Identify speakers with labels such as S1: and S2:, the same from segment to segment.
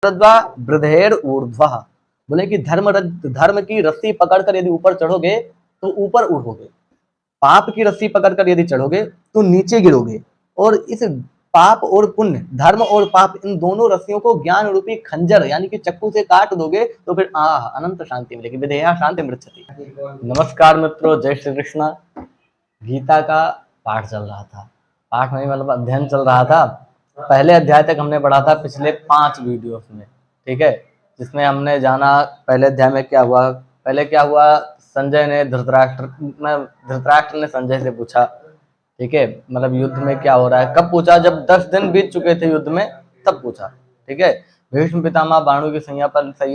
S1: वृद्धेर ऊर्ध्वः, बोले कि धर्म की रस्सी पकड़कर यदि ऊपर चढ़ोगे तो ऊपर उड़ोगे, पाप की रस्सी पकड़कर यदि चढ़ोगे तो नीचे गिरोगे। और इस पाप और पुण्य, धर्म और पाप, इन दोनों रस्सियों को ज्ञान रूपी खंजर यानी कि चक्कू से काट दोगे तो फिर अनंत शांति मिलेगी। विधेया शांति मृच्छति। नमस्कार मित्रों, जय श्री कृष्णा। गीता का पाठ चल रहा था, पाठ नहीं मतलब अध्ययन चल रहा था। पहले अध्याय तक हमने पढ़ा था पिछले 5 वीडियोस में, ठीक है, जिसमें हमने जाना पहले अध्याय में क्या हुआ। पहले क्या हुआ, संजय ने धृतराष्ट्र ने संजय से पूछा, ठीक है, मतलब युद्ध में क्या हो रहा है। कब पूछा, जब 10 दिन बीत चुके थे युद्ध में, तब पूछा, ठीक है। भीष्म पितामह बाणों की सैया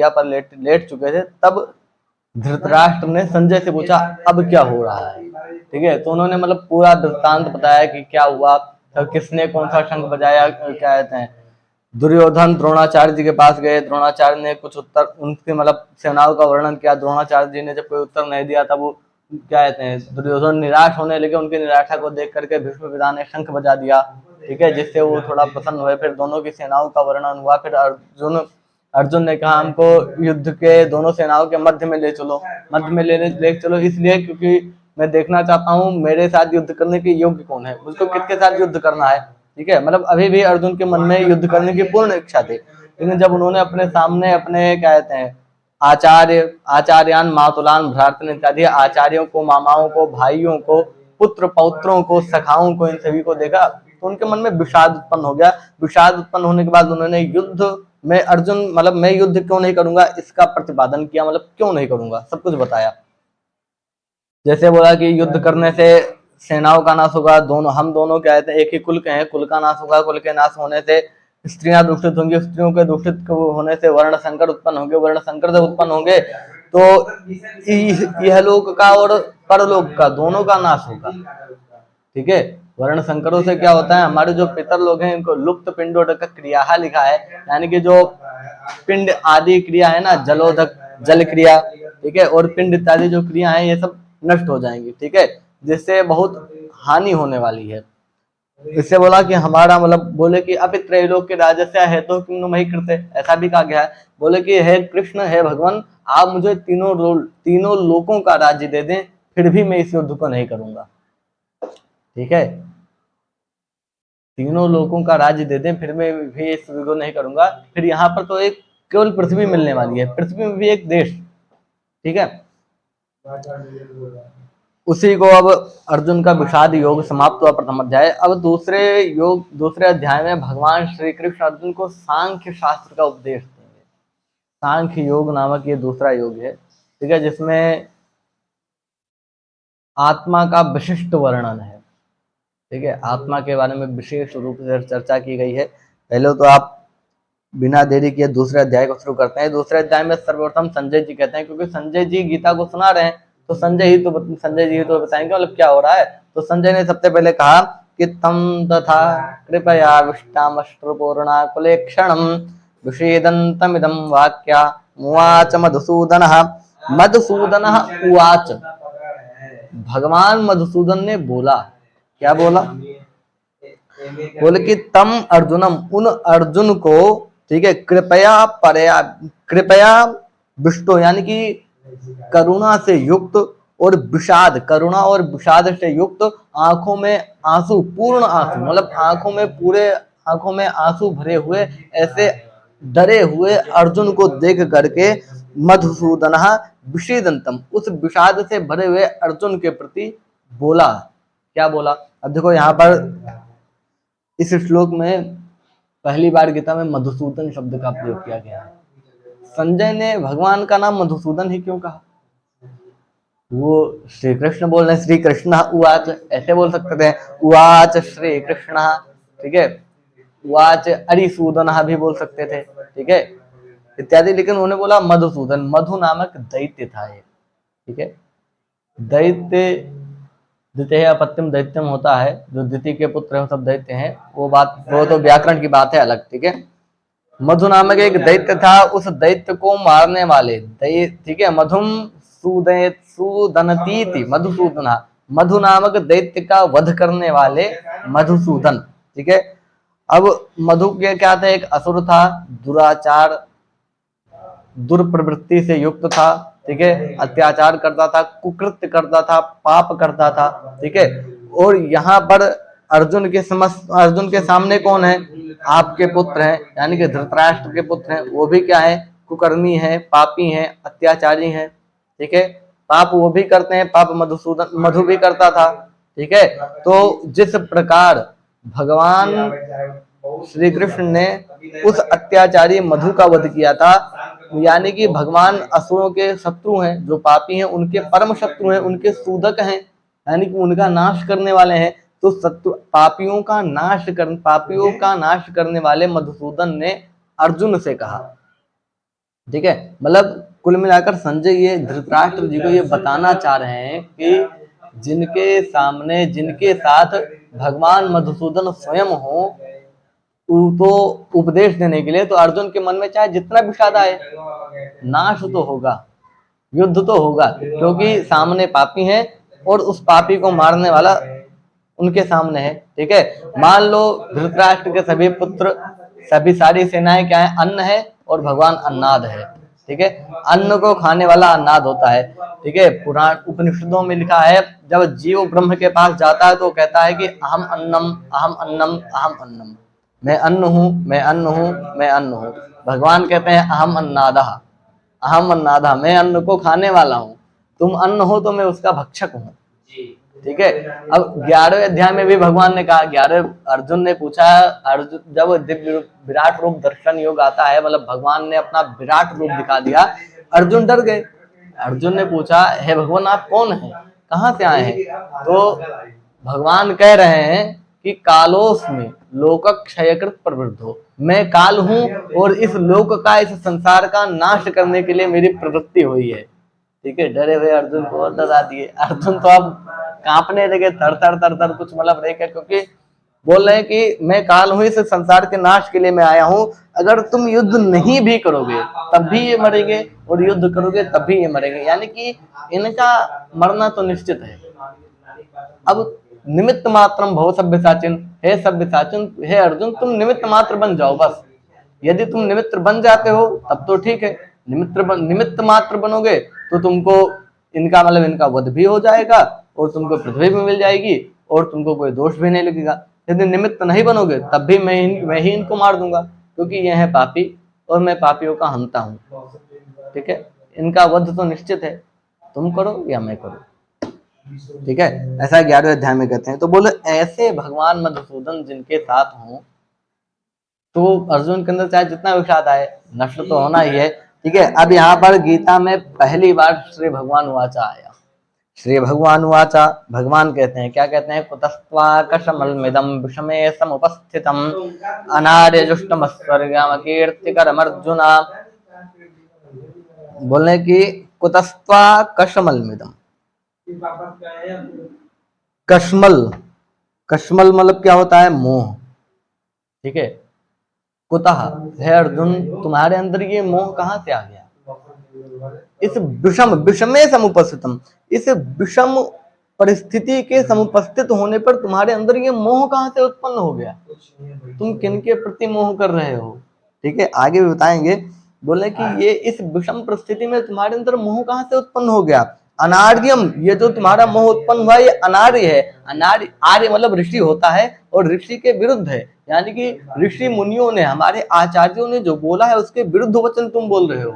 S1: पर लेट चुके थे, तब धृतराष्ट्र ने संजय से पूछा अब क्या हो रहा है, ठीक है। तो उन्होंने मतलब पूरा वृत्तांत बताया कि क्या हुआ, तो किसने कौन सा शंख बजाया, क्या कहते हैं। दुर्योधन द्रोणाचार्य जी के पास गए, द्रोणाचार्य ने कुछ उत्तर, उनके मतलब सेनाओं का वर्णन किया। द्रोणाचार्य जी ने जब कोई उत्तर नहीं दिया तब वो क्या कहते हैं, दुर्योधन निराश होने लगे। उनकी निराशा को देख करके भीष्म पिता ने शंख बजा दिया, ठीक है, जिससे वो थोड़ा प्रसन्न हुए। फिर दोनों की सेनाओं का वर्णन हुआ। फिर अर्जुन ने कहा हमको युद्ध के दोनों सेनाओं के मध्य में ले चलो, ले चलो, इसलिए क्योंकि मैं देखना चाहता हूँ मेरे साथ युद्ध करने के योग्य कौन है, मुझको किसके साथ युद्ध करना है, ठीक है। मतलब अभी भी अर्जुन के मन में युद्ध करने की पूर्ण इच्छा थी, लेकिन जब उन्होंने अपने सामने अपने क्या कहते हैं आचार्यान मातुलान भ्रातृन इत्यादि आचार्यों को, मामाओं को, भाइयों को, पुत्र पौत्रों को, सखाओं को, इन सभी को देखा तो उनके मन में विषाद उत्पन्न हो गया। विषाद उत्पन्न होने के बाद उन्होंने युद्ध में मैं युद्ध क्यों नहीं करूंगा इसका प्रतिपादन किया, मतलब क्यों नहीं करूंगा, सब कुछ बताया। जैसे बोला कि युद्ध करने से सेनाओं का नाश होगा, हम दोनों क्या कहते हैं एक ही कुल के हैं, कुल का नाश होगा, कुल के नाश होने से स्त्रियां दूषित होंगी, स्त्रियों के दूषित होने से वर्ण संकर उत्पन्न होंगे, वर्ण संकर जब उत्पन्न होंगे तो यह लोक का और परलोक का दोनों का नाश होगा, ठीक है। वर्ण संकरों से क्या होता है, हमारे जो पितर लोग हैं इनको लुप्त पिंडोदक क्रिया लिखा है, यानी कि जो पिंड आदि क्रिया है ना, जलोदक जल क्रिया, ठीक है, और पिंड इत्यादि जो क्रिया है ये सब नष्ट हो जाएंगी, ठीक है, जिससे बहुत हानि होने वाली है। इससे बोला कि हमारा मतलब बोले कि अब त्रैलोक के राजस्य है तो किम मही कृते, ऐसा भी कहा गया है। बोले कि हे कृष्ण, हे भगवान, आप मुझे तीनों लोकों का राज्य दे दें, फिर भी मैं इस युद्ध को नहीं करूंगा, ठीक है। तीनों लोकों का राज्य दे दें फिर मैं भी इस युद्ध को नहीं करूंगा। फिर यहाँ पर तो एक केवल पृथ्वी मिलने वाली है, पृथ्वी में भी एक देश, ठीक है। उसी को अब अर्जुन का विषाद योग समाप्त हुआ प्रथम अध्याय। अब दूसरे अध्याय में भगवान श्री कृष्ण अर्जुन को सांख्य शास्त्र का उपदेश देंगे। सांख्य योग नामक ये दूसरा योग है, ठीक है, जिसमें आत्मा का विशिष्ट वर्णन है, ठीक है। आत्मा के बारे में विशेष रूप से चर्चा की गई है। पहले तो आप बिना देरी किए दूसरे अध्याय को शुरू करते हैं। दूसरे अध्याय में सर्वप्रथम संजय जी कहते हैं, क्योंकि संजय जी गीता को सुना रहे हैं तो संजय जी तो बताएंगे मतलब क्या हो रहा है। तो संजय ने सबसे पहले कहा कि तम तथा कृपया विष्टामश्रुपूर्णा कुलेक्षणम विषेदन्तमिदं वाक्या मुवाच मधुसूदनः उवाच। भगवान मधुसूदन ने बोला, क्या बोला, बोले कि तम अर्जुनम, उन अर्जुन को, ठीक है, कृपया विष्टो यानी कि करुणा से युक्त, और विषाद, करुणा और विषाद से युक्त, आंखों में आंसू, पूर्ण आंसू, मतलब आंखों में आंसू भरे हुए, ऐसे डरे हुए अर्जुन को देख करके मधुसूदन विषेदंतम, उस विषाद से भरे हुए अर्जुन के प्रति बोला। क्या बोला, अब देखो यहाँ पर इस श्लोक में पहली बार गीता में मधुसूदन शब्द का प्रयोग किया गया है। संजय ने भगवान का नाम मधुसूदन ही क्यों कहा, वो श्री कृष्ण बोल रहे, श्री कृष्ण उवाच, ऐसे बोल सकते थे, उवाच श्री कृष्ण, ठीक है, उवाच अरिसूदन भी बोल सकते थे, ठीक है, इत्यादि, लेकिन उन्होंने बोला मधुसूदन। मधु नामक दैत्य था ये, ठीक है। दैत्य द्वितीय अपत्यम दैत्यम होता है, जो द्वितीय के पुत्र है सब दैत्य हैं, वो तो व्याकरण की बात है अलग, ठीक है। मधु नामक एक दैत्य था, उस दैत्य को मारने वाले ठीक है, मधुम सुदनतीति मधुसूदन, मधु नामक दैत्य का वध करने वाले मधुसूदन, ठीक है। अब मधु के क्या थे, एक असुर था, दुराचार दुर्प्रवृत्ति से युक्त था, ठीक है, अत्याचार करता था, कुकृत्य करता था, पाप करता था, ठीक है। और यहाँ पर अर्जुन के सामने कौन है, आपके पुत्र हैं, यानी कि धृतराष्ट्र के पुत्र हैं, वो भी क्या है, कुकर्मी है, पापी हैं, अत्याचारी हैं, ठीक है। पाप वो भी करते हैं, पाप मधु भी करता था, ठीक है। तो जिस प्रकार भगवान श्री कृष्ण ने उस अत्याचारी मधु का वध किया था, यानी कि भगवान असुरों के शत्रु हैं, जो पापी हैं उनके परम शत्रु हैं, उनके सूदक हैं, यानी कि उनका नाश करने वाले हैं। तो पापियों का नाश करने वाले मधुसूदन ने अर्जुन से कहा, ठीक है। मतलब कुल मिलाकर संजय ये धृतराष्ट्र जी को ये बताना चाह रहे हैं कि जिनके साथ भगवान मधुसूदन स्वयं हो, तो उपदेश देने के लिए, तो अर्जुन के मन में चाहे जितना विषाद आए, नाश तो होगा, युद्ध तो होगा, क्योंकि सामने पापी है और उस पापी को मारने वाला उनके सामने है, ठीक है। मान लो धृतराष्ट्र के सभी पुत्र, सारी सेनाएं क्या है, अन्न है, और भगवान अन्नाद है, ठीक है। अन्न को खाने वाला अन्नाद होता है, ठीक है। पुराण उपनिषदों में लिखा है, जब जीव ब्रह्म के पास जाता है तो कहता है कि अहम अन्नम अहम अन्नम अहम अन्नम, मैं अन्न हूँ, मैं अन्न हूँ, मैं अन्न हूँ। भगवान कहते हैं अहम अन्नादा, मैं अन्न को खाने वाला हूँ, तुम अन्न हो तो मैं उसका भक्षक हूँ, ठीक है। अब 11वें अध्याय में भी भगवान ने कहा, 11 अर्जुन ने पूछा, अर्जुन जब दिव्य विराट रूप दर्शन योग आता है, मतलब भगवान ने अपना विराट रूप दिखा दिया, अर्जुन डर गए। अर्जुन ने पूछा, हे भगवान आप कौन हैं, कहाँ से आए हैं? तो भगवान कह रहे हैं कि कालोस्मि लोकक्षयकृत प्रवृद्धो, मैं काल हूं और इस लोक का, इस संसार का नाश करने के लिए मेरी प्रवृत्ति हुई है, ठीक है। डरे हुए अर्जुन को और डरा दिए। अर्जुन तो अब कांपने लगे, थर थर कुछ मतलब रह गया, क्योंकि बोल रहे हैं कि मैं काल हूं, इस संसार के नाश के लिए मैं आया हूं, अगर तुम युद्ध नहीं भी करोगे तब भी ये मरेंगे, और युद्ध करोगे तब भी ये मरेंगे, यानी कि इनका मरना तो निश्चित है। अब निमित्त मात्रम भव सभ्यसाचिन, हे सभ्यसाचिन, हे अर्जुन तुम निमित्त मात्र बन जाओ बस। यदि तुम निमित्त बन जाते हो तब तो ठीक है, निमित्त मात्र बनोगे तो तुमको इनका मतलब इनका वध भी हो जाएगा, और तुमको पृथ्वी भी मिल जाएगी, और तुमको कोई दोष भी नहीं लगेगा। यदि निमित्त नहीं बनोगे तब भी मैं ही इनको मार दूंगा, क्योंकि ये है पापी और मैं पापियों का हंता हूँ, ठीक है। इनका वध तो निश्चित है, तुम करो या मैं करूँ, ठीक है। ऐसा 11वें अध्याय में कहते हैं। तो बोले ऐसे भगवान मधुसूदन जिनके साथ हों, तो अर्जुन के अंदर चाहे जितना विषाद आए, नष्ट तो होना ही है, ठीक है। अब यहाँ पर गीता में पहली बार श्री भगवान वाचा आया। श्री भगवान वाचा, भगवान कहते हैं, क्या कहते हैं, कुतस्त्वाकशमलमिदं विषमे समुपस्थितम् अनार्यजुष्टमस्वर्गमकीर्तिकरमर्जुन। बोलने की कुतस्त्वाकशमलमिदं, कशमल मतलब क्या होता है, मोह, ठीक है। कुतः, हे अर्जुन तुम्हारे अंदर ये मोह कहां से आ गया, इस विषमे समुपस्थितम, इस विषम परिस्थिति के समुपस्थित होने पर तुम्हारे अंदर ये मोह कहां से उत्पन्न हो गया, तुम किनके प्रति मोह कर रहे हो, ठीक है। आगे भी बताएंगे। बोले कि ये इस विषम परिस्थिति में तुम्हारे अंदर मोह कहां से उत्पन्न हो गया, अनार्यम, ये जो तुम्हारा मोह उत्पन्न हुआ ये अनार्य है। अनार्य, आर्य मतलब ऋषि होता है, और ऋषि के विरुद्ध है, यानी कि ऋषि मुनियों ने, हमारे आचार्यों ने जो बोला है उसके विरुद्ध वचन तुम बोल रहे हो,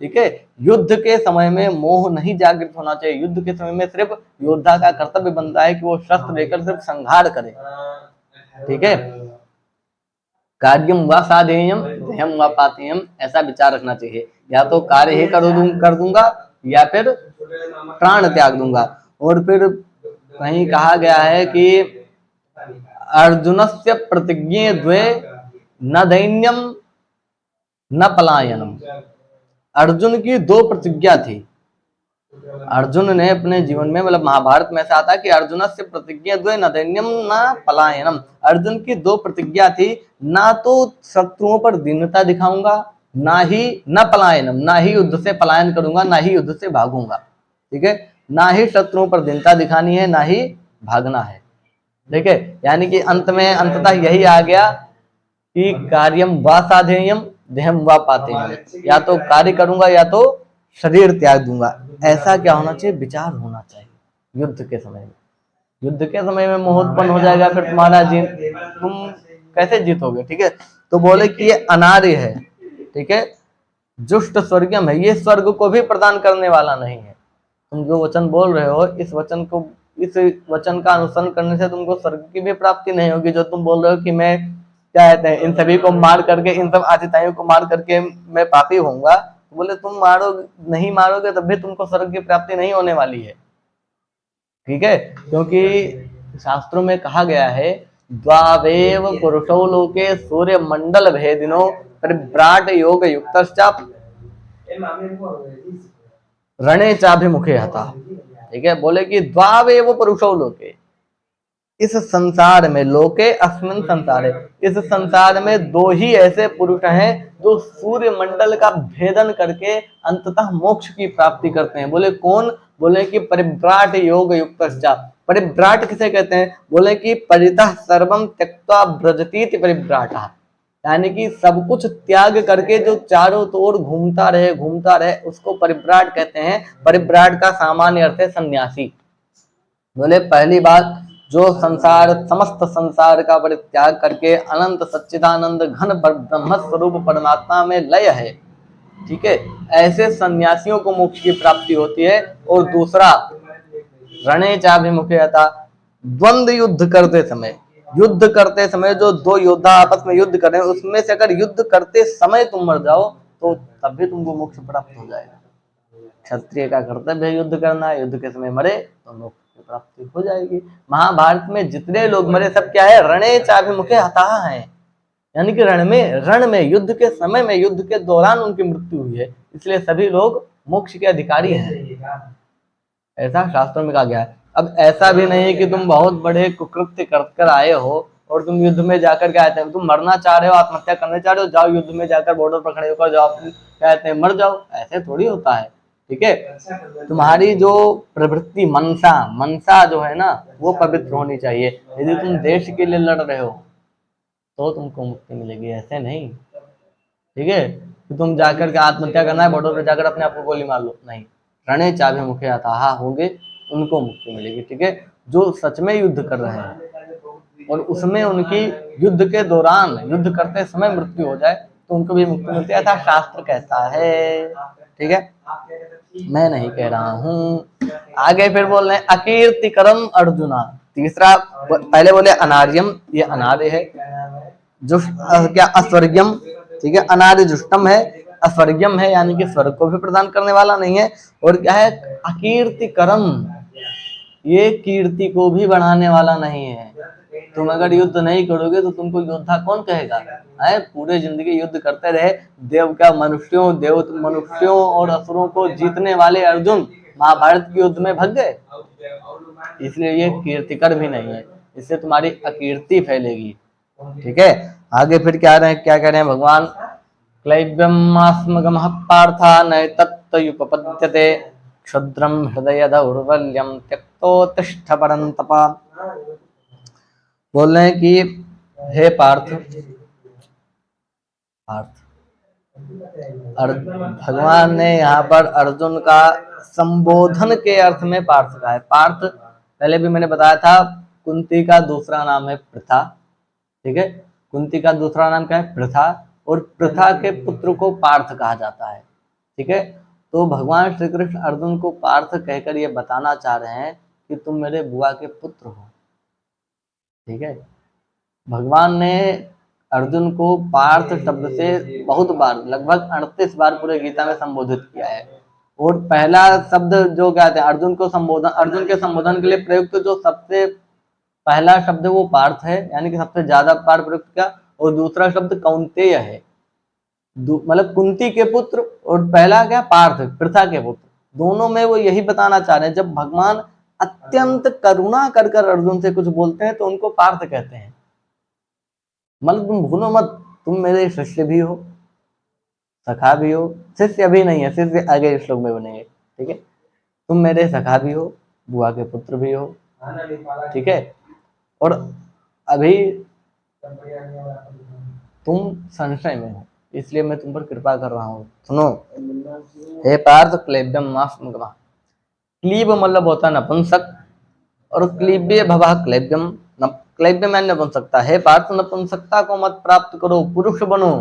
S1: ठीक है। युद्ध के समय में मोह नहीं जागृत होना चाहिए। युद्ध के समय में सिर्फ योद्धा का कर्तव्य बनता है कि वो शस्त्र लेकर सिर्फ संहार करे, ठीक है। कार्यम व साधेयम ध्येयम व पातेयम, ऐसा विचार रखना चाहिए, या तो कार्य ही कर दूंगा या फिर प्राण त्याग दूंगा। और फिर कहीं कहा गया है कि अर्जुनस्य प्रतिज्ञे द्वे न दैन्यम न पलायनम, अर्जुन की 2 प्रतिज्ञा थी। अर्जुन ने अपने जीवन में, मतलब महाभारत में ऐसा आता है कि अर्जुनस्य प्रतिज्ञा द्वे न दैन्यम न पलायनम, अर्जुन की 2 प्रतिज्ञा थी, ना तो शत्रुओं पर दीनता दिखाऊंगा, ना ही न पलायनम, ना ही युद्ध से पलायन करूंगा, ना ही युद्ध से भागूंगा, ठीक है। ना ही शत्रुओं पर दीनता दिखानी है, ना ही भागना है, ठीक है। यानी कि अंततः यही आ गया कि कार्यम वा साधेयम देहम वा पातेयम, या तो कार्य करूंगा या तो शरीर त्याग दूंगा। ऐसा क्या होना चाहिए, विचार होना चाहिए युद्ध के समय में। युद्ध के समय में मोह उत्पन्न हो जाएगा, फिर तुम्हारा तुम कैसे जीतोगे। ठीक है, तो बोले कि ये अनार्य है। ठीक है, जुष्ट स्वर्गम है, ये स्वर्ग को भी प्रदान करने वाला नहीं है। तुम जो वचन बोल रहे हो, इस वचन का अनुसरण करने से तुमको स्वर्ग की भी प्राप्ति नहीं होगी। जो तुम बोल रहे हो कि मैं क्या कहते हैं, इन सभी को मार करके, इन सब आतिताइयों को मार करके मैं पापी होऊंगा, तो बोले तुम नहीं मारोगे तब भी तुमको स्वर्ग की प्राप्ति नहीं होने वाली है। ठीक है, क्योंकि शास्त्रों में कहा गया है, द्वावेव पुरुषो लोके सूर्य मंडल भेदिनो परिव्राट योग युक्तश्च रणे चाभिमुखे हता। ठीक है, बोले कि द्वावेव पुरुषो लोके, इस संसार में, लोके अस्मिन संसार है, इस संसार में दो ही ऐसे पुरुष हैं जो सूर्य मंडल का भेदन करके अंततः मोक्ष की प्राप्ति करते हैं। बोले कौन, बोले कि परिव्राट योग युक्त। परिव्राट किसे कहते हैं, बोले कि परितः सर्वम त्यक्त्वा व्रजतीति परिव्राट, यानी कि सब कुछ त्याग करके जो चारों ओर घूमता रहे उसको परिव्राट कहते हैं। परिव्राट का सामान्य अर्थ है सन्यासी। बोले पहली बात, जो समस्त संसार का परित्याग करके अनंत सच्चिदानंद घन ब्रह्म स्वरूप परमात्मा में लय है। ठीक है, ऐसे सन्यासियों को मोक्ष की प्राप्ति होती है। और दूसरा, रणे चाभिमुखेयता, द्वंद्व युद्ध करते समय जो दो योद्धा आपस में युद्ध कर रहे हैं, उसमें से अगर युद्ध करते समय तुम मर जाओ तो तब भी तुमको मोक्ष प्राप्त हो जाएगा। क्षत्रिय का कर्तव्य है युद्ध करना, युद्ध के समय मरे तो मोक्ष की प्राप्ति हो जाएगी। महाभारत में जितने लोग मरे सब क्या है, रणे चाभिमुखे हताः हैं, यानी कि रण में युद्ध के समय में, युद्ध के दौरान उनकी मृत्यु हुई है, इसलिए सभी लोग मोक्ष के अधिकारी हैं, ऐसा शास्त्रों में कहा गया है। अब ऐसा भी नहीं है कि तुम बहुत बड़े कुकृत्य कर आए हो और तुम युद्ध में जाकर क्या कहते हैं, तुम मरना चाह रहे हो, आत्महत्या करना चाह रहे हो, जाओ युद्ध में जाकर बॉर्डर पर खड़े होकर जाओ, कहते हैं मर जाओ, ऐसे थोड़ी होता है। ठीक है, तुम्हारी जो प्रवृत्ति मनसा जो है ना, वो पवित्र होनी चाहिए। यदि तुम देश के लिए लड़ रहे हो तो तुमको मुक्ति मिलेगी, ऐसे नहीं। ठीक है, कि तुम जाकर के आत्महत्या करना है, बॉर्डर पर जाकर अपने आप को गोली मार लो, नहीं। रणे चाभिमुखे हताः होंगे, उनको मुक्ति मिलेगी। ठीक है, जो सच में युद्ध कर रहे हैं और उसमें उनकी युद्ध के दौरान, युद्ध करते समय मृत्यु हो जाए तो उनको भी मुक्ति मिलती है, ऐसा शास्त्र कहता है। ठीक है, मैं नहीं कह रहा हूं। आगे फिर बोल रहे हैं अकीर्तिकरम अर्जुना। तीसरा, पहले बोले अनार्यम, ये अनार्य है। जो क्या, अस्वर्गम। ठीक है, अनार्य जुष्टम है, अस्वर्गम है, यानी कि स्वर्ग को भी प्रदान करने वाला नहीं है। और क्या है, अकीर्तिकरम, ये कीर्ति को भी बढ़ाने वाला नहीं है। तुम अगर युद्ध नहीं करोगे तो तुमको योद्धा कौन कहेगा, है? पूरे जिंदगी युद्ध करते रहे, मनुष्यों और असुरों को जीतने वाले अर्जुन महाभारत के युद्ध में भाग गए, इसलिए ये कीर्तिकर भी नहीं है, इससे तुम्हारी अकीर्ति फैलेगी। ठीक है, आगे फिर क्या कह रहे हैं भगवान, क्लैव्यमास्मगमः पार्था नैतत्तयुपपद्यते क्षुद्रम हृदय दौर्बल्यम त्यक्तोत्तिष्ठ परन्तप। बोल रहे हैं कि हे पार्थ, भगवान ने यहाँ पर अर्जुन का संबोधन के अर्थ में पार्थ कहा है। पार्थ पहले भी मैंने बताया था, कुंती का दूसरा नाम है प्रथा। ठीक है, कुंती का दूसरा नाम क्या है, प्रथा, और प्रथा के पुत्र को पार्थ कहा जाता है। ठीक है, तो भगवान श्री कृष्ण अर्जुन को पार्थ कहकर ये बताना चाह रहे हैं कि तुम मेरे बुआ के पुत्र हो। ठीक है, भगवान ने अर्जुन को पार्थ शब्द से बहुत बार, लगभग 38 बार पूरे गीता में संबोधित किया है। और पहला शब्द जो कहते हैं अर्जुन के संबोधन के लिए प्रयुक्त जो सबसे पहला शब्द वो पार्थ है, यानी कि सबसे ज्यादा बार प्रयुक्त किया। और दूसरा शब्द कौंतेय है, मतलब कुंती के पुत्र, और पहला क्या, पार्थ, प्रथा के पुत्र। दोनों में वो यही बताना चाह रहे हैं, जब भगवान अत्यंत करुणा कर अर्जुन से कुछ बोलते हैं तो उनको पार्थ कहते हैं। मतलब तुम भूलो मत, तुम मेरे शिष्य भी हो, सखा भी हो। शिष्य अभी नहीं है, शिष्य आगे श्लोक में बनेंगे। ठीक है, तुम मेरे सखा भी हो, बुआ के पुत्र भी हो। ठीक है, और अभी तुम संशय में हो, इसलिए मैं तुम पर कृपा कर रहा हूँ। सुनो, हे पार्थ क्लेब्यम मास्मगमा। क्लीब मतलब होता है नपुंसक, और क्लीब्य भवा क्लेब्यम, क्लेब्य मैं नपुंसकता। हे पार्थ नपुंसकता को मत प्राप्त करो, पुरुष बनो।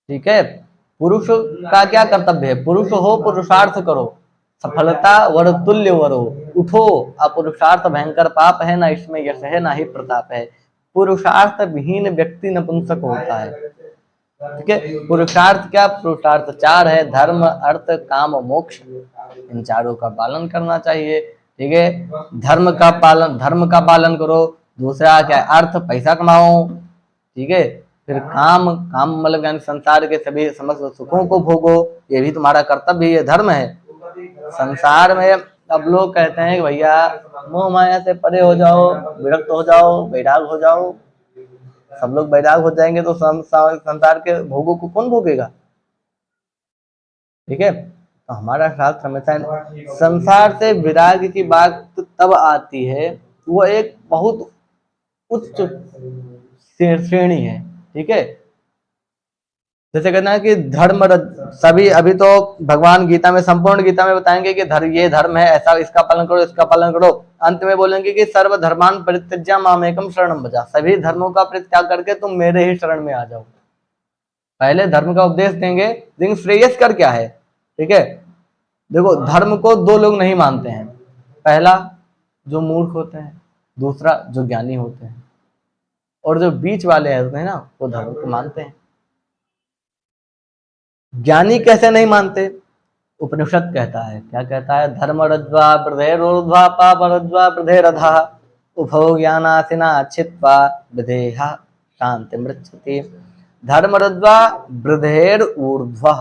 S1: ठीक है, पुरुष का क्या कर्तव्य है? पुरुष हो, पुरुषार्थ करो, सफलता वर तुल्य वरो। उठो, अपुरुषार्थ भयंकर पाप है, ना इसमें यश है ना ही प्रताप है। पुरुषार्थ विहीन व्यक्ति नपुंसक होता है। ठीक है, पुरुषार्थ क्या? पुरुषार्थ चार है, धर्म अर्थ काम मोक्ष। इन चारों का पालन करना चाहिए। ठीक है, धर्म का पालन करो। दूसरा क्या है? अर्थ, पैसा कमाओ। ठीक है, फिर काम मतलब यानी संसार के सभी समस्त सुखों को भोगो, ये भी तुम्हारा कर्तव्य, ये धर्म है। संसार में अब लोग कहते हैं कि भैया मोह माया से परे हो जाओ, विरक्त हो जाओ, वैराग हो जाओ। सब लोग वैराग हो जाएंगे तो संसार के भोगों को कौन भोगेगा? ठीक है, तो हमारा शास्त्र हमेशा संसार से विराग की बात तब आती है, वो एक बहुत उच्च श्रेणी है। ठीक है, जैसे कहना है कि धर्म सभी, अभी तो भगवान गीता में, संपूर्ण गीता में बताएंगे कि ये धर्म है, ऐसा इसका पालन करो, इसका पालन करो। अंत में बोलेंगे कि सर्व धर्मान परित्यज्य मामेकम शरणम भजा। सभी धर्मों का परित्याग करके तुम मेरे ही शरण में आ जाओ। पहले धर्म का उपदेश देंगे, लेकिन श्रेयस्कर क्या है? ठीक है, देखो धर्म को दो लोग नहीं मानते हैं। पहला जो मूर्ख होते हैं, दूसरा जो ज्ञानी होते हैं, और जो बीच वाले होते हैं ना, वो धर्म को मानते हैं। ज्ञानी कैसे नहीं मानते? उपनिषद कहता है, क्या कहता है? धर्म रज्वा प्रधेरोर्ध्वा पाप रज्वा प्रधेरधा उभौ ज्ञानासिना छित्वा विधेहा शांति मृच्छति। धर्म रज्वा वृद्धेर ऊर्ध्वा,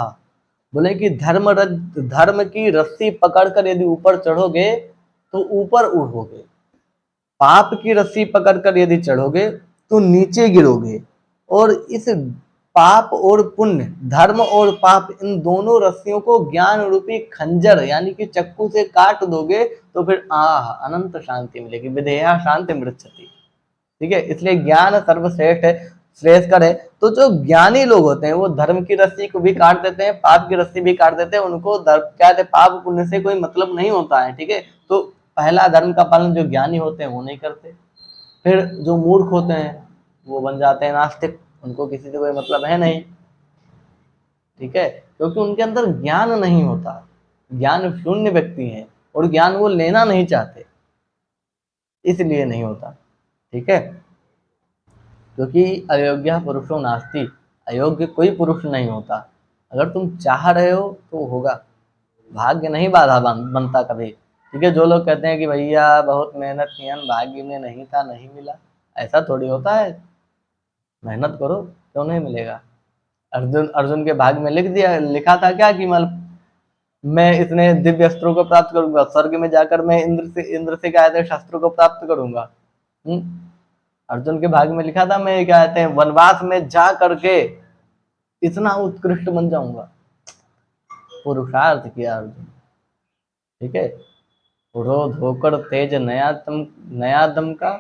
S1: बोले कि धर्म की रस्सी पकड़कर यदि ऊपर चढ़ोगे तो ऊपर उड़ोगे, पाप की रस्सी पकड़कर यदि चढ़ोगे तो नीचे गिरोगे। और इस पाप और पुण्य, धर्म और पाप, इन दोनों रस्सियों को ज्ञान रूपी खंजर यानी कि चक्कू से काट दोगे तो फिर अनंत शांति मिलेगी। विधेया शांति मृच्छति। ठीक है, इसलिए ज्ञान सर्वश्रेष्ठ है, श्रेष्ठकर है। तो जो ज्ञानी लोग होते हैं वो धर्म की रस्सी को भी काट देते हैं, पाप की रस्सी भी काट देते हैं। उनको क्या कहते हैं? पाप पुण्य से कोई मतलब नहीं होता है। ठीक है, तो पहला धर्म का पालन जो ज्ञानी होते हैं वो नहीं करते। फिर जो मूर्ख होते हैं वो बन जाते हैं नास्तिक, उनको किसी से कोई मतलब है नहीं। ठीक है, क्योंकि उनके अंदर ज्ञान नहीं होता, ज्ञान शून्य व्यक्ति है और ज्ञान वो लेना नहीं चाहते, इसलिए नहीं होता। ठीक है, क्योंकि अयोग्य पुरुषो नास्ति, अयोग्य कोई पुरुष नहीं होता। अगर तुम चाह रहे हो तो होगा, भाग्य नहीं बाधा बनता कभी। ठीक है, जो लोग कहते हैं कि भैया बहुत मेहनत किया, भाग्य में नहीं था, नहीं मिला, ऐसा थोड़ी होता है। मेहनत करो, क्यों नहीं मिलेगा? अर्जुन के भाग्य में लिखा था क्या कि मतलब मैं इतने दिव्य अस्त्रों को प्राप्त करूंगा, स्वर्ग में जाकर मैं इंद्र से क्या कहते हैं शस्त्रों को प्राप्त करूंगा। अर्जुन के भाग्य में लिखा था मैं क्या कहते हैं वनवास में जा करके इतना उत्कृष्ट बन जाऊंगा। पुरुषार्थ किया अर्जुन। ठीक है, क्रोध होकर तेज नया दम का,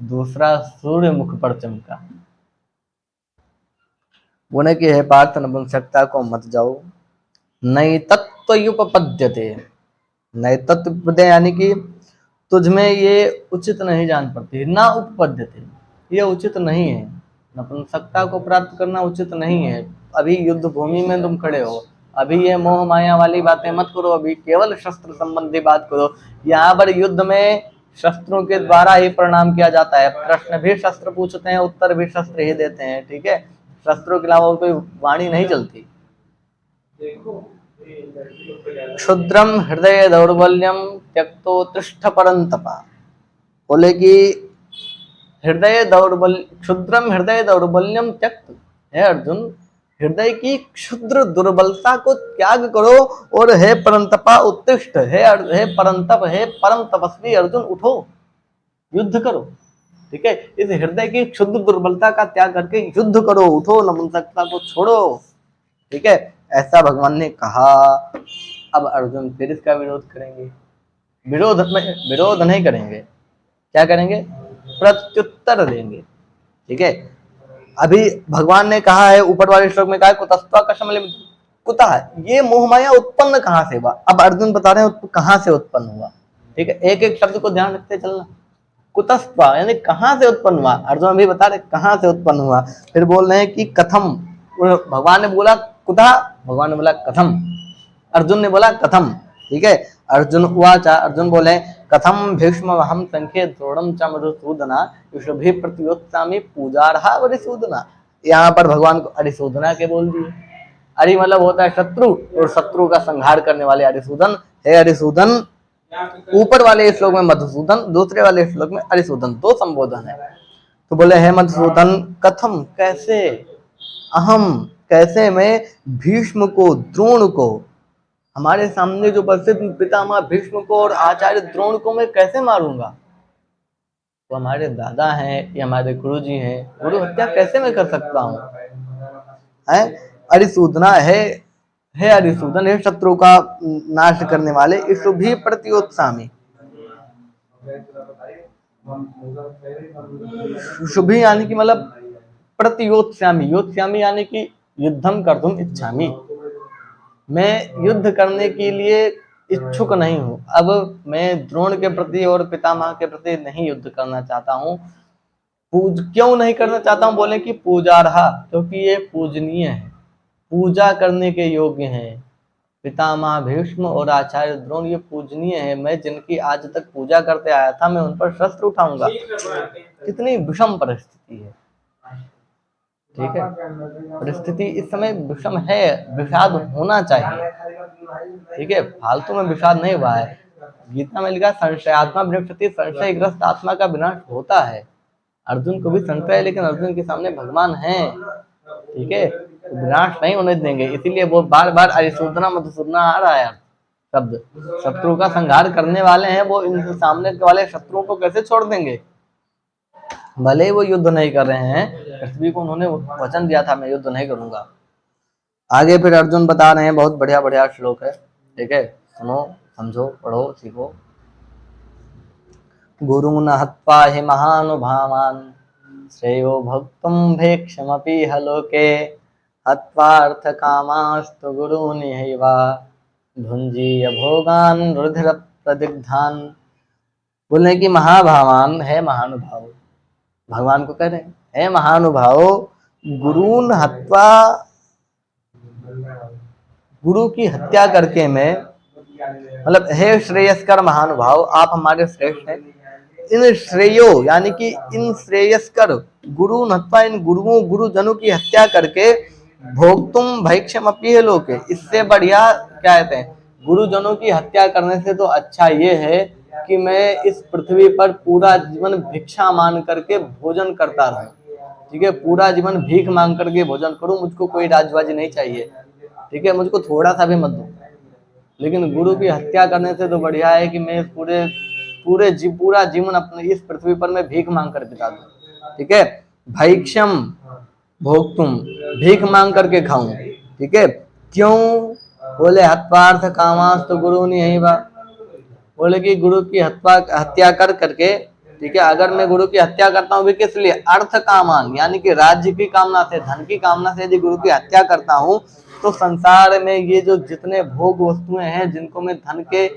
S1: दूसरा सूर्य मुख पर चमका। बोले कि हे पार्थ नपुंसकता को मत जाओ, नई तत्त्वयुपपद्यते। नई तत्व यानी कि तुझमें ये उचित नहीं जान पड़ती, ना उपपद्यते, ये उचित नहीं है। नपुंसकता को प्राप्त करना उचित नहीं है। अभी युद्ध भूमि में तुम खड़े हो, अभी ये मोह माया वाली बातें मत करो, अभी केवल शस्त्र संबंधी बात करो। यहाँ पर युद्ध में शस्त्रों के द्वारा ही परिणाम किया जाता है। प्रश्न भी शस्त्र पूछते हैं, उत्तर भी शस्त्र ही देते हैं। ठीक है, शस्त्रों के अलावा कोई वाणी नहीं चलती। क्षुद्रम हृदय दौर्बल्यम त्यक्तो तिष्ठ परंतपा। बोले कि क्षुद्रम हृदय दौर्बल्यम त्यक्त, है अर्जुन, हृदय की क्षुद्र दुर्बलता को त्याग करो। और हे परंतपा उत्तिष्ठ, हे परंतप, हे परम तपस्वी अर्जुन, उठो, युद्ध करो। ठीक है, इस हृदय की क्षुद्र दुर्बलता का त्याग करके युद्ध करो, उठो, नपुंसकता को छोड़ो। ठीक है, ऐसा भगवान ने कहा। अब अर्जुन फिर इसका विरोध करेंगे। विरोध नहीं करेंगे, क्या करेंगे? प्रत्युत्तर देंगे। ठीक है, अभी भगवान ने कहा है, ऊपर वाले श्लोक में कहा है कुतस्त्वा कशमले, कुतः, ये मोहमाया उत्पन्न कहाँ से हुआ। अब अर्जुन बता रहे हैं कहाँ से उत्पन्न हुआ। ठीक है, एक एक शब्द को ध्यान रखते चलना। कुतस्त्वा यानी कहाँ से उत्पन्न हुआ, अर्जुन अभी बता रहे कहाँ से उत्पन्न हुआ। फिर बोल रहे हैं कि कथम, भगवान ने बोला कुतः, भगवान ने बोला कथम, अर्जुन ने बोला कथम। ठीक है, अर्जुन उवाचा, अर्जुन बोले कथम भीष्म हम संख्ये द्रोणम च मधुसूदना युष्मभि प्रतियोत्सामि पूजार्हा वरिसूदना। यहाँ पर भगवान को अरिसूदना के बोल दिए। अरि मतलब होता है शत्रु, और शत्रु का संहार करने वाले अरिसूदन। हे अरिसूदन, ऊपर वाले श्लोक में मधुसूदन, दूसरे वाले श्लोक में अरिसूदन, दो संबोधन है। तो बोले हे मधुसूदन, कथम कैसे, अहम कैसे मैं, भीष्म को, द्रोण को, हमारे सामने जो प्रसिद्ध पितामह भीष्म को और आचार्य द्रोण को मैं कैसे मारूंगा। वो हमारे दादा हैं, ये हमारे गुरु जी हैं, गुरु हत्या कैसे मैं कर सकता हूँ। अरिसूदना है अरिसूदन, है शत्रु का नाश करने वाले, इषुभि प्रतियोत्सामी। शुभि यानी कि मतलब प्रतियोत्स्यामी, योत्स्यामी यानी कि युद्धम कर्तुम इच्छामी, मैं युद्ध करने के लिए इच्छुक नहीं हूं। अब मैं द्रोण के प्रति और पितामह के प्रति नहीं युद्ध करना चाहता हूं। क्यों नहीं करना चाहता हूं, बोले कि पूजार्हा, क्योंकि ये पूजनीय है, पूजा करने के योग्य हैं। पितामह भीष्म और आचार्य द्रोण ये पूजनीय है, मैं जिनकी आज तक पूजा करते आया था, मैं उन पर शस्त्र उठाऊंगा। कितनी विषम परिस्थिति है। ठीक है, परिस्थिति इस समय विषम है, विषाद होना चाहिए। ठीक है, फालतू में विषाद नहीं हुआ है। गीता में लिखा संशयात्मा विनश्यति, संशयग्रस्त आत्मा का विनाश होता है। अर्जुन को भी संशय है, लेकिन अर्जुन के सामने भगवान है। ठीक है, विनाश नहीं होने देंगे, इसीलिए वो बार बार अरिसूदना मधुसूदना आ रहा है शब्द। शत्रु का संहार करने वाले हैं वो, इनके सामने वाले शत्रुओं को कैसे छोड़ देंगे। भले ही वो युद्ध नहीं कर रहे हैं, पृथ्वी को उन्होंने वचन दिया था मैं युद्ध नहीं करूंगा। आगे फिर अर्जुन बता रहे हैं, बहुत बढ़िया बढ़िया श्लोक है। ठीक है, सुनो, समझो, पढ़ो, सीखो। गुरुन हत्वा हि महानुभावान् श्रेयो भक्तुं भेक्षमपि हलोके हत्वार्थ कामास्तु गुरूनिहैव भुंजीय भोगान् रुधिर प्रदिग्धान्। बोले कि महाभावान है, महानुभाव, भगवान को कह रहे हैं, हे महानुभाव, गुरुन हत्वा, गुरु की हत्या करके मैं, मतलब हे श्रेयस्कर महानुभाव, आप हमारे श्रेष्ठ हैं। इन श्रेयो यानी कि इन श्रेयस्कर गुरु हत्वा, इन गुरुओं गुरुजनों की हत्या करके भोक्तुम भैक्षम अपीह लोके, इससे बढ़िया क्या कहते हैं, गुरुजनों की हत्या करने से तो अच्छा ये है कि मैं इस पृथ्वी पर पूरा जीवन भिक्षा मांग करके भोजन करता रहूं। ठीक है, पूरा जीवन भीख मांग करके भोजन करूं, मुझको कोई राजबाजी नहीं चाहिए। ठीक है, मुझको थोड़ा सा भी मत दो, लेकिन गुरु की हत्या करने से तो बढ़िया है कि मैं पूरा जीवन अपने इस पृथ्वी पर मैं भीख मांग कर बिता दूं। ठीक है, भैक्षम भोक्तुम, भीख मांग करके खाऊं। ठीक है, क्यों, बोले हत्वार्थ कामास्तु गुरूनिहैव, बोले कि गुरु की हत्या कर करके, ठीक है, अगर मैं गुरु की हत्या करता हूँ भी किस लिए, अर्थ कामान यानी कि राज्य की कामना से, धन की कामना से यदि गुरु की हत्या करता हूँ, तो संसार में ये जो जितने भोग वस्तुएं हैं जिनको मैं धन के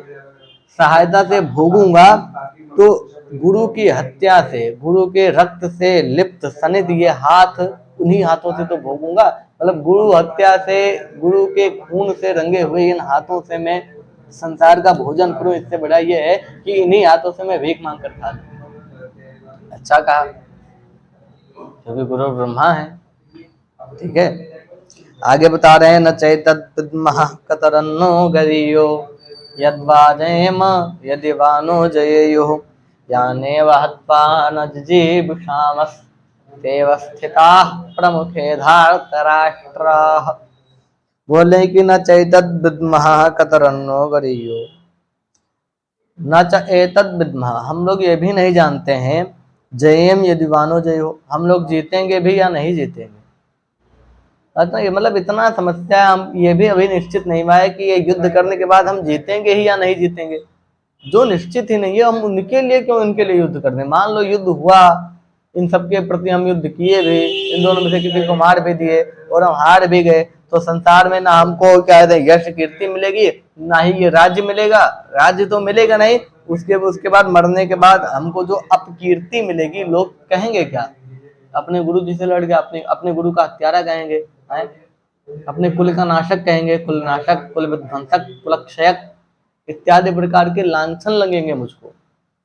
S1: सहायता से भोगूंगा, तो गुरु की हत्या से, गुरु के रक्त से लिप्त सनिध ये हाथ, उन्हीं हाथों से तो भोगूंगा। मतलब गुरु हत्या से, गुरु के खून से रंगे हुए इन हाथों से मैं संसार का भोजन करूं, इससे बड़ा ये है कि इन्हीं हाथों से मैं भीख मांग कर खा लूं। अच्छा कहा, क्योंकि गुरु ब्रह्मा है। ठीक है, आगे बता रहे हैं, न चैतद्विद्मः कतरन्नो गरीयो यद्वाजेम यदि वानो जयेयुः यानेव हत्वा न जिजीविषामस्तेव स्थिताः प्रमुखे धार्तराष्ट्राः। बोले कि न चैतद्विद्मः कतरन्नो गरीयो, न च एतद्विद्मः, हम लोग ये भी नहीं जानते हैं, जयेम यदि वानो जयो, हम लोग जीतेंगे भी या नहीं जीतेंगे। अच्छा, ये मतलब इतना समस्या, हम ये भी अभी निश्चित नहीं हुआ है कि ये युद्ध करने के बाद हम जीतेंगे ही या नहीं जीतेंगे। जो निश्चित ही नहीं है, हम उनके लिए क्यों उनके लिए युद्ध कर दें। मान लो युद्ध हुआ इन सबके प्रति हम युद्ध किए भी, इन दोनों में से किसी को मार भी दिए और हम हार भी गए, तो संसार में ना हमको क्या कहते हैं यश कीर्ति मिलेगी, ना ही ये राज्य मिलेगा। राज्य तो मिलेगा नहीं, उसके बाद मरने के बाद हमको जो अपकीर्ति मिलेगी, लोग कहेंगे क्या, अपने गुरु जी से लड़ के अपने अपने गुरु का हत्यारा कहेंगे, अपने कुल का नाशक कहेंगे, कुल नाशक, कुल विध्वंसक, कुलक्षयक इत्यादि प्रकार के लांछन लगेंगे मुझको।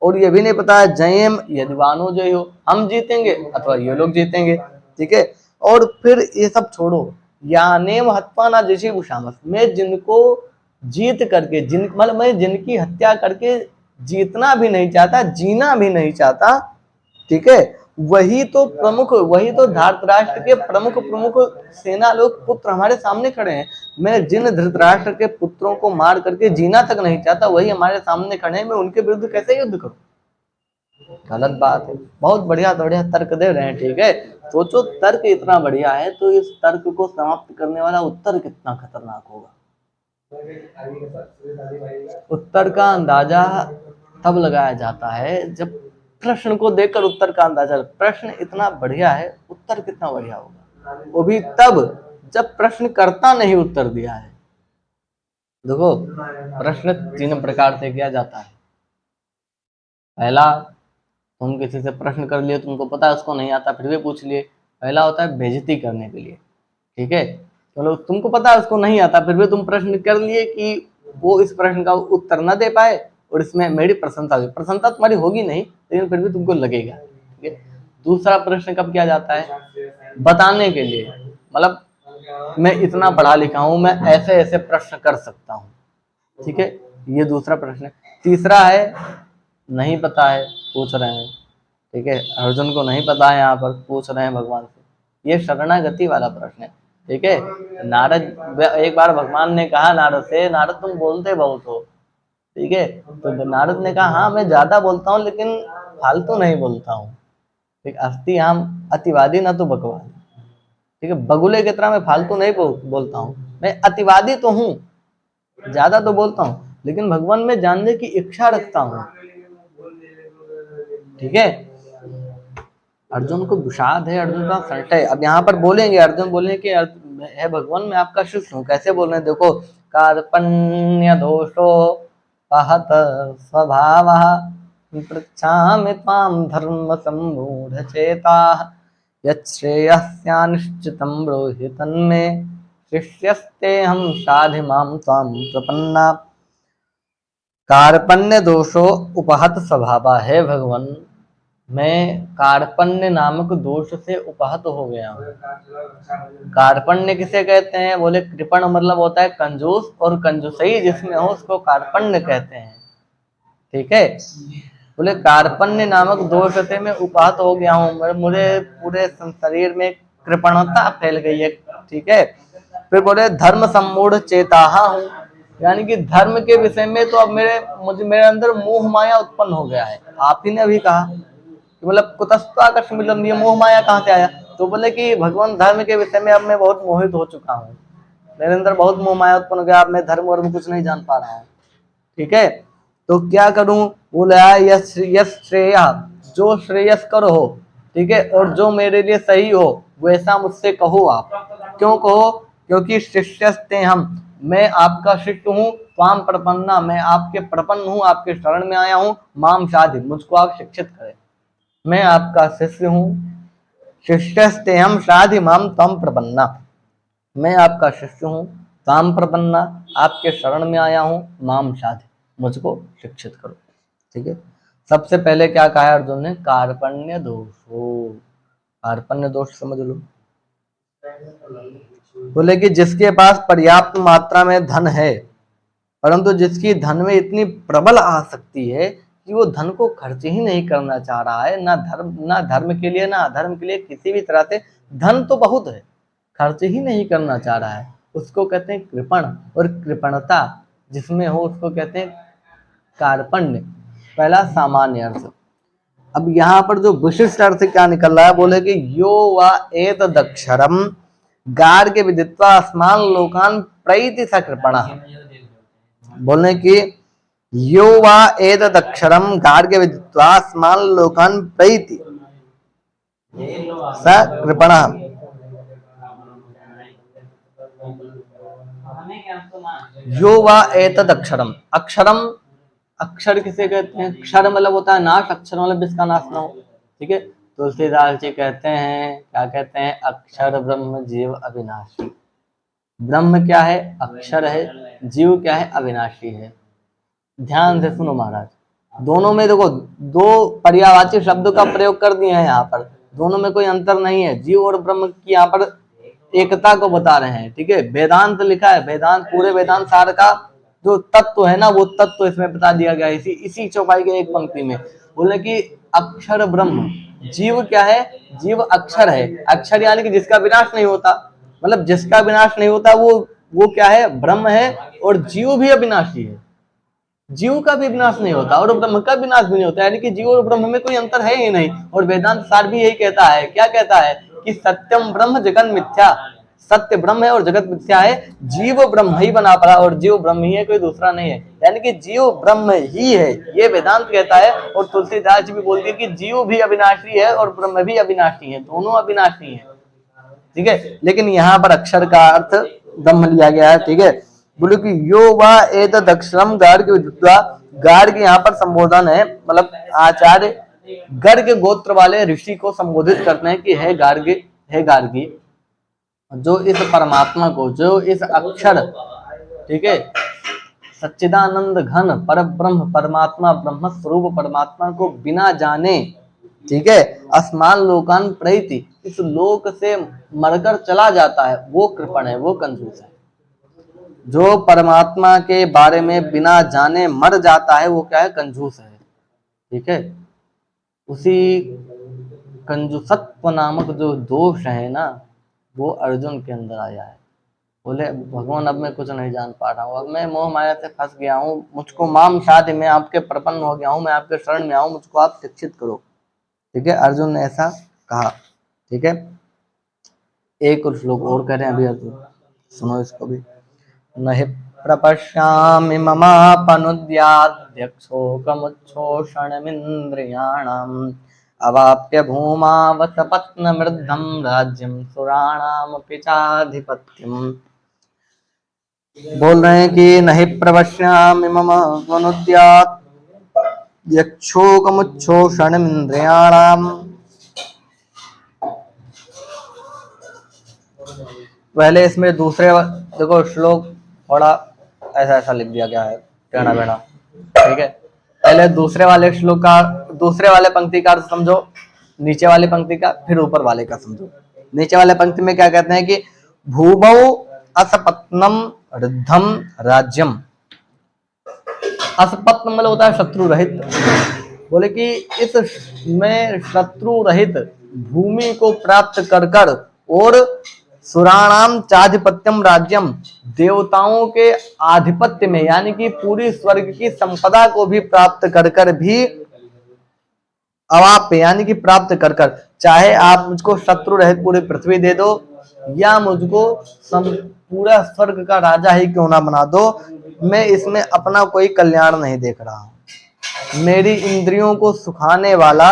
S1: और ये भी नहीं पता है जयम यजमानो जय हो, हम जीतेंगे अथवा ये लोग जीतेंगे। ठीक है, और फिर ये सब छोड़ो, यानेम हत्वा ना जैसी भूषामस, मैं जिनको जीत करके मतलब मैं जिनकी हत्या करके जीतना भी नहीं चाहता, जीना भी नहीं चाहता, ठीक है, वही तो धृतराष्ट्र के प्रमुख सेना लोग पुत्र हमारे सामने खड़े हैं। मैं जिन धृतराष्ट्र के पुत्रों को मार करके जीना तक नहीं चाहता, वही हमारे सामने खड़े हैं, मैं उनके विरुद्ध कैसे युद्ध करूं? गलत बात है। बहुत बढ़िया बढ़िया तर्क दे रहे हैं, ठीक है, सोचो तर्क इतना बढ़िया है तो इस तर्क को समाप्त करने वाला उत्तर कितना खतरनाक होगा। उत्तर का अंदाजा तब लगाया जाता है जब प्रश्न को देखकर उत्तर का अंदाजा, प्रश्न इतना बढ़िया है, उत्तर कितना बढ़िया होगा, वो भी तब जब प्रश्नकर्ता ने ही उत्तर दिया है। देखो, प्रश्न 3 प्रकार से किया जाता है। पहला, तुम किसी से प्रश्न कर लिए, तुमको पता है उसको नहीं आता, फिर भी पूछ लिए, पहला होता है बेइज्जती करने के लिए। ठीक है, चलो तुमको पता है उसको नहीं आता, फिर भी तुम प्रश्न कर लिए कि वो इस प्रश्न का उत्तर न दे पाए, और इसमें मेरी प्रसन्नता तुम्हारी होगी नहीं, लेकिन फिर भी तुमको लगेगा। ठीक है, दूसरा प्रश्न कब किया जाता है? बताने के लिए, मतलब मैं इतना पढ़ा लिखा हूं, मैं ऐसे ऐसे प्रश्न कर सकता हूँ। ठीक है, ये दूसरा प्रश्न है। तीसरा है नहीं पता है, पूछ रहे हैं। ठीक है, अर्जुन को नहीं पता है, यहाँ पर पूछ रहे हैं भगवान से, ये शरणागति वाला प्रश्न है। ठीक है, नारद, एक बार भगवान ने कहा नारद से, नारद तुम बोलते बहुत हो। ठीक है, तो नारद ने कहा हाँ मैं ज्यादा बोलता हूँ, लेकिन फालतू नहीं बोलता हूँ। ठीक, अस्ति हम अतिवादी ना तो बकवादी। ठीक है, बगुले की तरह मैं फालतू नहीं बोलता हूँ, मैं अतिवादी तो हूँ, ज्यादा तो बोलता हूँ, लेकिन भगवान में जानने की इच्छा रखता हूँ। ठीक है, अर्जुन को विषाद है, अर्जुन का संशय। अब यहाँ पर बोलेंगे, अर्जुन बोलेंगे कि है भगवान मैं आपका शिष्य हूँ। कैसे बोल रहे हैं देखो, कार्पण्य दोषो पहत स्वभावः पृच्छामि त्वां धर्म सम्मूढ़ चेताः यच्छ्रेयस्यानिश्चितं ब्रूहि तन्मे शिष्यस्तेऽहं साधि मां त्वां प्रपन्ना। कार्पण्य दोषो उपहत स्वभावा, है भगवान मैं कार्पण्य नामक दोष से उपहत हो गया हूँ। कार्पण्य किसे कहते हैं? बोले कृपण मतलब होता है कंजूस, और कंजूसई जिसमें हो उसको कार्पण्य कहते हैं। ठीक है, बोले कार्पण्य नामक दोष से मैं उपहत हो गया हूँ, मुझे पूरे शरीर में कृपणता फैल गई है। ठीक है, फिर बोले धर्म सम्मूढ़ चेताहा हूँ, यानी कि धर्म के विषय में तो अब मेरे अंदर मोह माया उत्पन्न हो गया है। आप ही ने अभी कहा मतलब कुतस्ताकर्षमिलम, ये मोह माया कहाँ से आया? तो बोले कि भगवान धर्म के विषय में अब मैं बहुत मोहित हो चुका हूँ, मेरे अंदर बहुत मोह माया उत्पन्न हो गया, अब मैं धर्म वर्म कुछ नहीं जान पा रहा हूँ। ठीक है, तो क्या करूं? बोला यस श्रेय, जो श्रेयस कर हो, ठीक है, और जो मेरे लिए सही हो वैसा मुझसे कहो आप। क्यों कहो? क्योंकि शिष्यस्ते हम, मैं आपका शिष्य हूँ, त्वाम प्रपन्ना, मैं आपके प्रपन्न हूँ, आपके शरण में आया हूँ, माम शाधि, मुझको आप शिक्षित करें, मैं आपका शिष्य हूँ। शिष्यस्ते हम शाधि माम त्वम प्रपन्ना, मैं आपका शिष्य हूँ, ताम प्रपन्ना, आपके शरण में आया हूँ, माम शाधि, मुझको शिक्षित करो। ठीक है, सबसे पहले क्या कहा अर्जुन ने? कार्पण्य दोषो, कार्पण्य दोष समझ लो। बोले कि जिसके पास पर्याप्त मात्रा में धन है, परंतु जिसकी धन में इतनी प्रबल आसक्ति है कि वो धन को खर्च ही नहीं करना चाह रहा है, ना धर्म के लिए ना अधर्म के लिए, किसी भी तरह से धन तो बहुत है, खर्च ही नहीं करना चाह रहा है, उसको कहते हैं कृपण। और कृपणता जिसमें हो उसको कहते हैं कार्पण्य। पहला सामान्य अर्थ। अब यहाँ पर जो विशिष्ट अर्थ क्या निकल रहा है? बोले कि यो वा एतदक्षरम गार्ग्य विदित्वा अस्मान लोकान प्रैति स कृपणः। बोलने की यो वा एतदक्षरम गार्ग्य विदित्वा अस्मान लोकान प्रैति, सकृपणः। यो वा एतद अक्षरम, अक्षरम, अक्षर किसे कहते हैं? क्षर मतलब होता है नाश, अक्षर मतलब जिसका नाश ना हो। ठीक है, तुलसीदास जी कहते हैं, क्या कहते हैं? अक्षर ब्रह्म जीव अविनाशी। ब्रह्म क्या है? अक्षर है। जीव क्या है? अविनाशी है। ध्यान से सुनो महाराज, दोनों में देखो दो पर्यायवाची शब्द का प्रयोग कर दिए हैं यहाँ पर, दोनों में कोई अंतर नहीं है। जीव और ब्रह्म की यहाँ पर एकता को बता रहे हैं। ठीक है, वेदांत लिखा है, वेदांत पूरे वेदांत सार का जो तत्व है ना, वो तत्व इसमें बता दिया गया है इसी चौपाई के एक पंक्ति में। बोले कि अक्षर ब्रह्म, जीव क्या है? जीव अक्षर है। अक्षर यानी कि जिसका विनाश नहीं होता, मतलब जिसका विनाश नहीं होता वो क्या है? ब्रह्म है। और जीव भी अविनाशी है, जीव का भी विनाश नहीं होता और ब्रह्म का विनाश भी नहीं होता, यानी कि जीव और ब्रह्म में कोई अंतर है ही नहीं। और वेदांत सार भी यही कहता है, क्या कहता है? कि सत्यम ब्रह्म जगत मिथ्या, सत्य ब्रह्म है और जगत मिथ्या है। जीव ब्रह्म ही बना पड़ा और जीव ब्रह्म ही है, कोई दूसरा नहीं है, यानी कि जीव ब्रह्म ही है, ये वेदांत कहता है। और तुलसीदास जी भी बोलती है कि जीव भी अविनाशी है और ब्रह्म भी अविनाशी है, दोनों अविनाशी है। ठीक है, लेकिन यहाँ पर अक्षर का अर्थ ब्रह्म लिया गया है। ठीक है, बोले कि यो वा एतद अक्षरम गार्ग विद्वा, गार्ग यहाँ पर संबोधन है, मतलब आचार्य गर्ग गोत्र वाले ऋषि को संबोधित करते हैं कि हे गार्ग, हे गार्गी, जो इस परमात्मा को, जो इस अक्षर, ठीक है, सच्चिदानंद घन पर ब्रह्म परमात्मा, ब्रह्म स्वरूप परमात्मा को बिना जाने, ठीक है, असमान लोकान प्रैति, इस लोक से मरकर चला जाता है, वो कृपण है, वो कंजूस है। जो परमात्मा के बारे में बिना जाने मर जाता है, वो क्या है? कंजूस है। ठीक है, उसी कंजूसत्व नामक जो दोष है ना, वो अर्जुन के अंदर आया है। बोले भगवान अब मैं कुछ नहीं जान पा रहा हूँ, अब मैं मोह माया से फंस गया हूँ, मुझको माम शादी, मैं आपके प्रपन्न हो गया हूँ, मैं आपके शरण में आऊँ, मुझको आप शिक्षित करो। ठीक है, अर्जुन ने ऐसा कहा। ठीक है, एक और श्लोक और कह रहे हैं अभी अर्जुन, सुनो इसको भी। नहि प्रपश्यामि ममापनुद्याद्यक्षोकमुच्छोषणमिन्द्रियाणाम् अवाप्य भूमावसपत्नमृद्धं राज्यं सुराणामपि चाधिपत्यम्। बोल रहे हैं कि नहीं प्रपश्यामि ममापनुद्याद्यक्षोकमुच्छोषणमिन्द्रियाणाम्। पहले इसमें दूसरे देखो श्लोक थोड़ा ऐसा लिख दिया गया है, टेढ़ा बेढ़ा। ठीक है, पहले दूसरे वाले श्लोक का, दूसरे वाले पंक्ति का अर्थ समझो, नीचे वाली पंक्ति का, फिर ऊपर वाले का समझो। नीचे वाले पंक्ति में क्या कहते हैं कि भूमौ असपत्नम ऋद्धम राज्यम। असपत्न मतलब होता है शत्रु रहित। बोले कि इस में शत्रु रहित भूमि को प्राप्त कर कर और सुराणाम चाधिपत्यम राज्यम, देवताओं के आधिपत्य में, यानी कि पूरी स्वर्ग की संपदा को भी प्राप्त कर कर भी, अवाप्य यानी कि प्राप्त कर कर, चाहे आप मुझको शत्रु रहित पूरी पृथ्वी दे दो या मुझको पूरा स्वर्ग का राजा ही क्यों ना बना दो, मैं इसमें अपना कोई कल्याण नहीं देख रहा हूं। मेरी इंद्रियों को सुखाने वाला,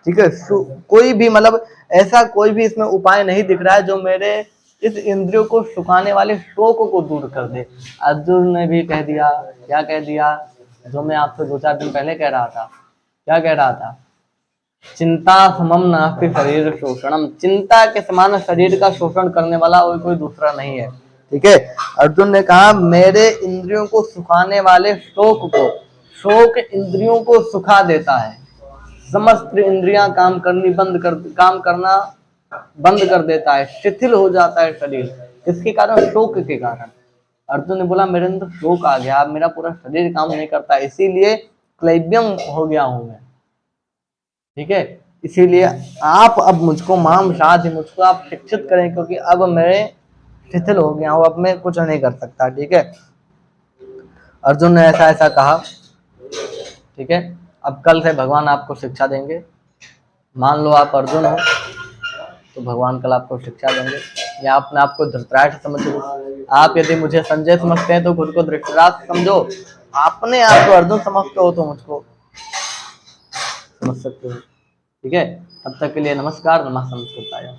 S1: ठीक है, कोई भी मतलब ऐसा कोई भी इसमें उपाय नहीं दिख रहा है जो मेरे इस इंद्रियों को सुखाने वाले शोक को दूर कर दे। अर्जुन ने भी कह दिया, क्या कह दिया, जो मैं आपसे 2-4 दिन पहले कह रहा था, क्या कह रहा था? चिंता समम नास्ति शरीर शोषणम, चिंता के समान शरीर का शोषण करने वाला और कोई दूसरा नहीं है। ठीक है, अर्जुन ने कहा मेरे इंद्रियों को सुखाने वाले शोक को, शोक इंद्रियों को सुखा देता है, समस्त इंद्रियां काम करना बंद कर देता है, शिथिल हो जाता है शरीर। किसके कारण? शोक के कारण। अर्जुन ने बोला मेरे अंदर शोक आ गया, मेरा पूरा शरीर काम नहीं करता, इसीलिए क्लैब्यम हो गया हूं मैं। ठीक है, इसीलिए आप अब मुझको माम शादी, मुझको आप शिक्षित करें, क्योंकि अब मैं शिथिल हो गया हूं, अब मैं कुछ नहीं कर सकता। ठीक है, अर्जुन ने ऐसा ऐसा कहा। ठीक है, अब कल से भगवान आपको शिक्षा देंगे। मान लो आप अर्जुन हो तो भगवान कल आपको शिक्षा देंगे, या अपने आपको धृतराष्ट्र समझो। आप यदि मुझे संजय समझते हैं तो खुद को धृतराष्ट्र समझो, अपने आप को अर्जुन समझते हो तो मुझको समझ सकते हो। ठीक है, तब तक के लिए नमस्कार, नमः संस्कृताय।